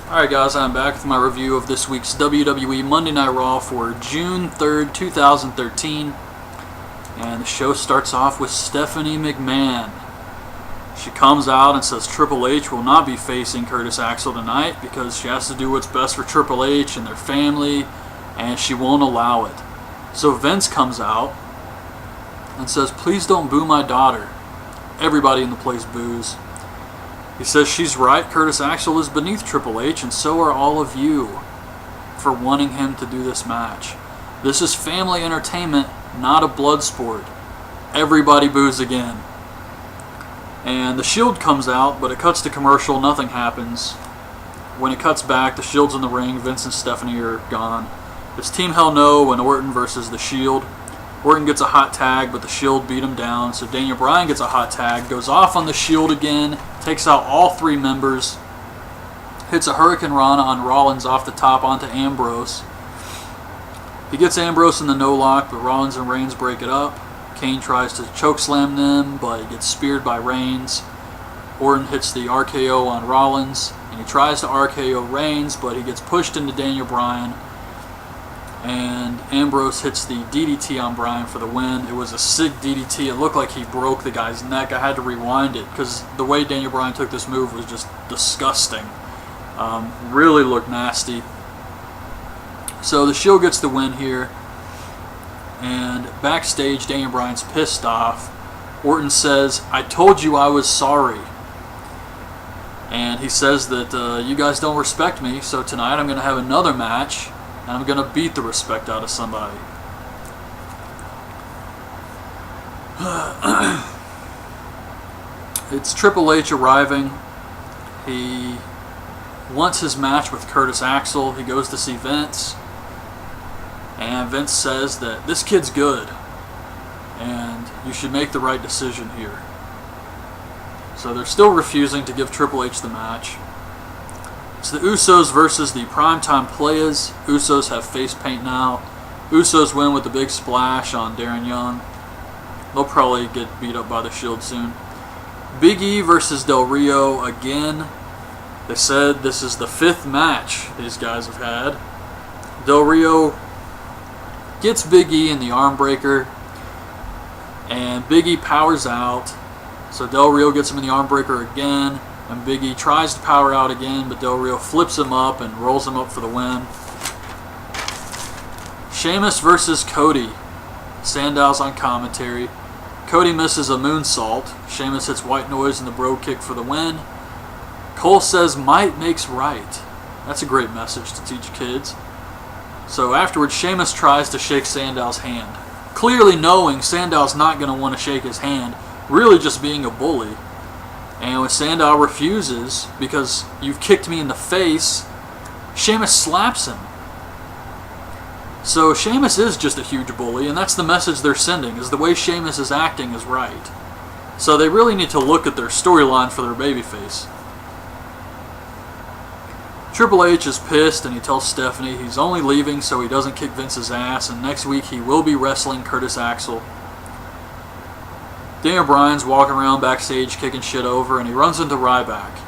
Alright guys, I'm back with my review of this week's WWE Monday Night Raw for June 3rd, 2013. And the show starts off with Stephanie McMahon. She comes out and says Triple H will not be facing Curtis Axel tonight because she has to do what's best for Triple H and their family, and she won't allow it. So Vince comes out and says, "Please don't boo my daughter." Everybody in the place boos. He says she's right, Curtis Axel is beneath Triple H, and so are all of you for wanting him to do this match. This is family entertainment, not a blood sport. Everybody boos again. And the Shield comes out, but it cuts to commercial, nothing happens. When it cuts back, the Shield's in the ring, Vince and Stephanie are gone. It's Team Hell No and Orton versus the Shield. Orton gets a hot tag, but the Shield beat him down, so Daniel Bryan gets a hot tag, goes off on the Shield again, takes out all three members, hits a Hurricane Rana on Rollins off the top onto Ambrose. He gets Ambrose in the no-lock, but Rollins and Reigns break it up. Kane tries to chokeslam them, but he gets speared by Reigns. Orton hits the RKO on Rollins, and he tries to RKO Reigns, but he gets pushed into Daniel Bryan. And Ambrose hits the DDT on Bryan for the win. It was a sick DDT. It looked like he broke the guy's neck. I had to rewind it because the way Daniel Bryan took this move was just disgusting. Really looked nasty. So the Shield gets the win here. And backstage, Daniel Bryan's pissed off. Orton says, "I told you I was sorry." And he says that you guys don't respect me, so tonight I'm going to have another match. And I'm going to beat the respect out of somebody. It's Triple H arriving. He wants his match with Curtis Axel. He goes to see Vince. And Vince says that this kid's good. And you should make the right decision here. So they're still refusing to give Triple H the match. It's the Usos versus the Primetime Players. Usos have face paint now. Usos win with the big splash on Darren Young. They'll probably get beat up by the Shield soon. Big E versus Del Rio again. They said this is the 5th match these guys have had. Del Rio gets Big E in the arm breaker, and Big E powers out. So Del Rio gets him in the arm breaker again. And Big E tries to power out again, but Del Rio flips him up and rolls him up for the win. Sheamus versus Cody. Sandow's on commentary. Cody misses a moonsault. Sheamus hits white noise and the bro kick for the win. Cole says might makes right. That's a great message to teach kids. So afterwards, Sheamus tries to shake Sandow's hand. Clearly knowing Sandow's not going to want to shake his hand. Really just being a bully. And when Sandow refuses, because you've kicked me in the face, Sheamus slaps him. So Sheamus is just a huge bully, and that's the message they're sending, is the way Sheamus is acting is right. So they really need to look at their storyline for their babyface. Triple H is pissed, and he tells Stephanie he's only leaving so he doesn't kick Vince's ass, and next week he will be wrestling Curtis Axel. Daniel Bryan's walking around backstage kicking shit over, and he runs into Ryback.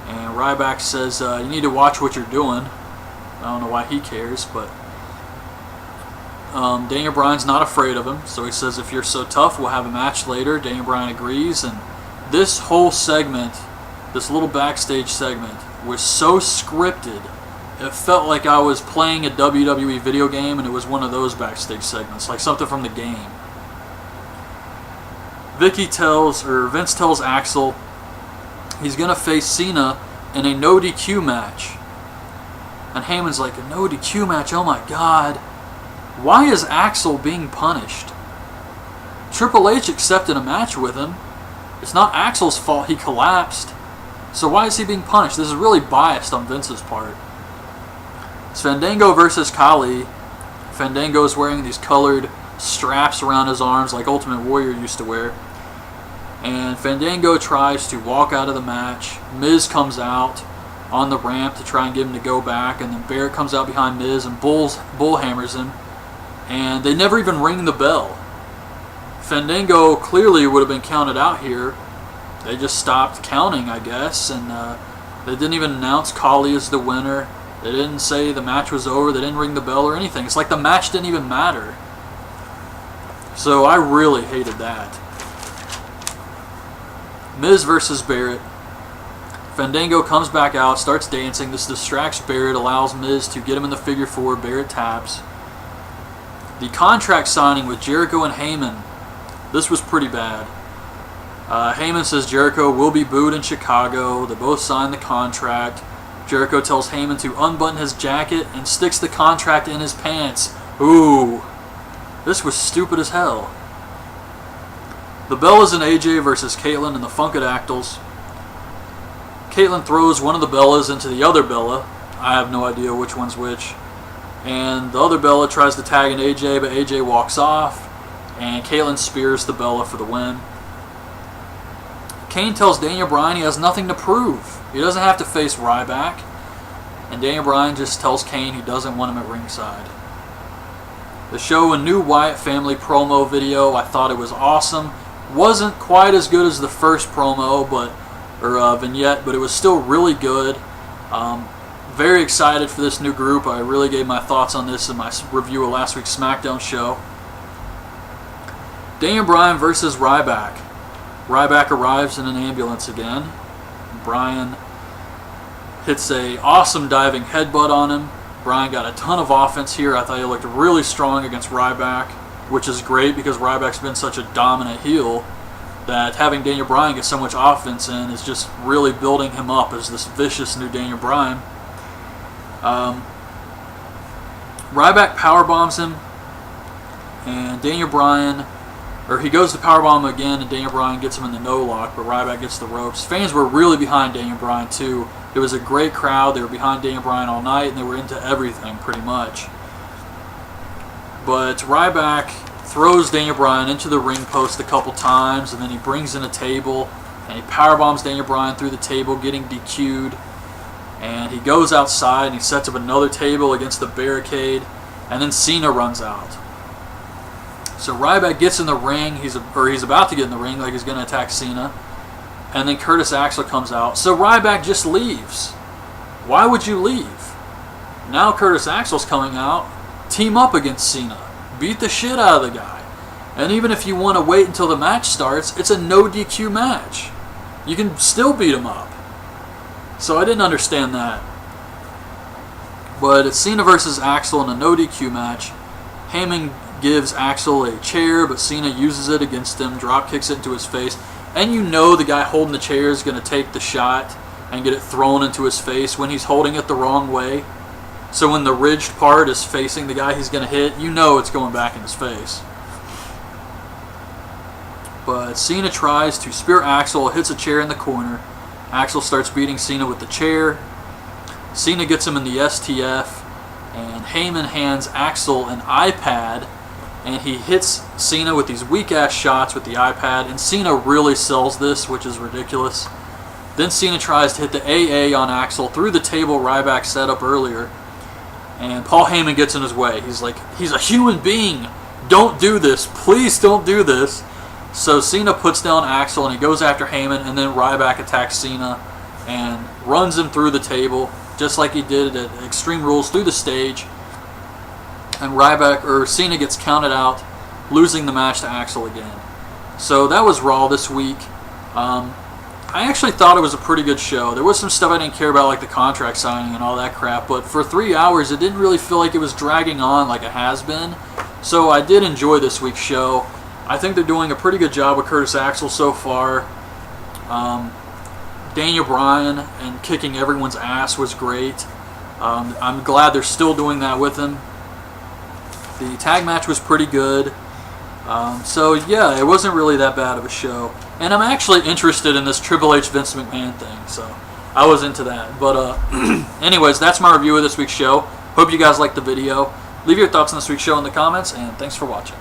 And Ryback says, you need to watch what you're doing. I don't know why he cares, but Daniel Bryan's not afraid of him, so he says, if you're so tough, we'll have a match later. Daniel Bryan agrees, and this whole segment, this little backstage segment, was so scripted, it felt like I was playing a WWE video game, and it was one of those backstage segments, like something from the game. Vince tells Axel he's going to face Cena in a no DQ match. And Heyman's like, a no DQ match? Oh my god. Why is Axel being punished? Triple H accepted a match with him. It's not Axel's fault he collapsed. So why is he being punished? This is really biased on Vince's part. It's Fandango versus Khali. Fandango is wearing these colored straps around his arms like Ultimate Warrior used to wear. And Fandango tries to walk out of the match. Miz comes out on the ramp to try and get him to go back, and then Barrett comes out behind Miz and bull hammers him. And they never even ring the bell. Fandango clearly would have been counted out here. They just stopped counting, I guess, and They didn't even announce Khali as the winner. They didn't say the match was over. They didn't ring the bell or anything. It's like the match didn't even matter. So I really hated that. Miz versus Barrett. Fandango comes back out, starts dancing. This distracts Barrett, allows Miz to get him in the figure four. Barrett taps. The contract signing with Jericho and Heyman. This was pretty bad. Heyman says Jericho will be booed in Chicago. They both sign the contract. Jericho tells Heyman to unbutton his jacket and sticks the contract in his pants. Ooh. This was stupid as hell. The Bellas and AJ versus Caitlyn and the Funkadactyls. Caitlyn throws one of the Bellas into the other Bella. I have no idea which one's which. And the other Bella tries to tag in AJ, but AJ walks off. And Caitlyn spears the Bella for the win. Kane tells Daniel Bryan he has nothing to prove. He doesn't have to face Ryback. And Daniel Bryan just tells Kane he doesn't want him at ringside. They show a new Wyatt family promo video. I thought it was awesome. Wasn't quite as good as the first promo, vignette, but it was still really good. Very excited for this new group. I really gave my thoughts on this in my review of last week's SmackDown show. Daniel Bryan versus Ryback. Ryback arrives in an ambulance again. Bryan hits a awesome diving headbutt on him. Bryan got a ton of offense here. I thought he looked really strong against Ryback, which is great because Ryback's been such a dominant heel that having Daniel Bryan get so much offense in is just really building him up as this vicious new Daniel Bryan. Ryback powerbombs him, and Daniel Bryan, he goes to powerbomb him again, and Daniel Bryan gets him in the no-lock, but Ryback gets the ropes. Fans were really behind Daniel Bryan, too. It was a great crowd. They were behind Daniel Bryan all night, and they were into everything, pretty much. But Ryback throws Daniel Bryan into the ring post a couple times, and then he brings in a table, and he powerbombs Daniel Bryan through the table, getting DQ'd. And he goes outside, and he sets up another table against the barricade, and then Cena runs out. So Ryback gets in the ring, he's about to get in the ring, like he's going to attack Cena, and then Curtis Axel comes out. So Ryback just leaves. Why would you leave? Now Curtis Axel's coming out, team up against Cena, beat the shit out of the guy. And even if you want to wait until the match starts, it's a no DQ match. You can still beat him up. So I didn't understand that. But it's Cena versus Axel in a no DQ match. Heyman gives Axel a chair, but Cena uses it against him, drop kicks it into his face. And you know the guy holding the chair is going to take the shot and get it thrown into his face when he's holding it the wrong way. So when the ridged part is facing the guy he's going to hit, you know it's going back in his face. But Cena tries to spear Axel, hits a chair in the corner. Axel starts beating Cena with the chair. Cena gets him in the STF, and Heyman hands Axel an iPad, and he hits Cena with these weak-ass shots with the iPad, and Cena really sells this, which is ridiculous. Then Cena tries to hit the AA on Axel through the table Ryback set up earlier, and Paul Heyman gets in his way. He's like, he's a human being. Don't do this. Please don't do this. So Cena puts down Axel, and he goes after Heyman, and then Ryback attacks Cena and runs him through the table, just like he did at Extreme Rules, through the stage. And Cena gets counted out, losing the match to Axel again. So that was Raw this week. I actually thought it was a pretty good show. There was some stuff I didn't care about, like the contract signing and all that crap, but for 3 hours it didn't really feel like it was dragging on like it has been. So I did enjoy this week's show. I think they're doing a pretty good job with Curtis Axel so far. Daniel Bryan and kicking everyone's ass was great. I'm glad they're still doing that with him. The tag match was pretty good. So yeah, it wasn't really that bad of a show. And I'm actually interested in this Triple H Vince McMahon thing, so I was into that. But anyways, that's my review of this week's show. Hope you guys liked the video. Leave your thoughts on this week's show in the comments, and thanks for watching.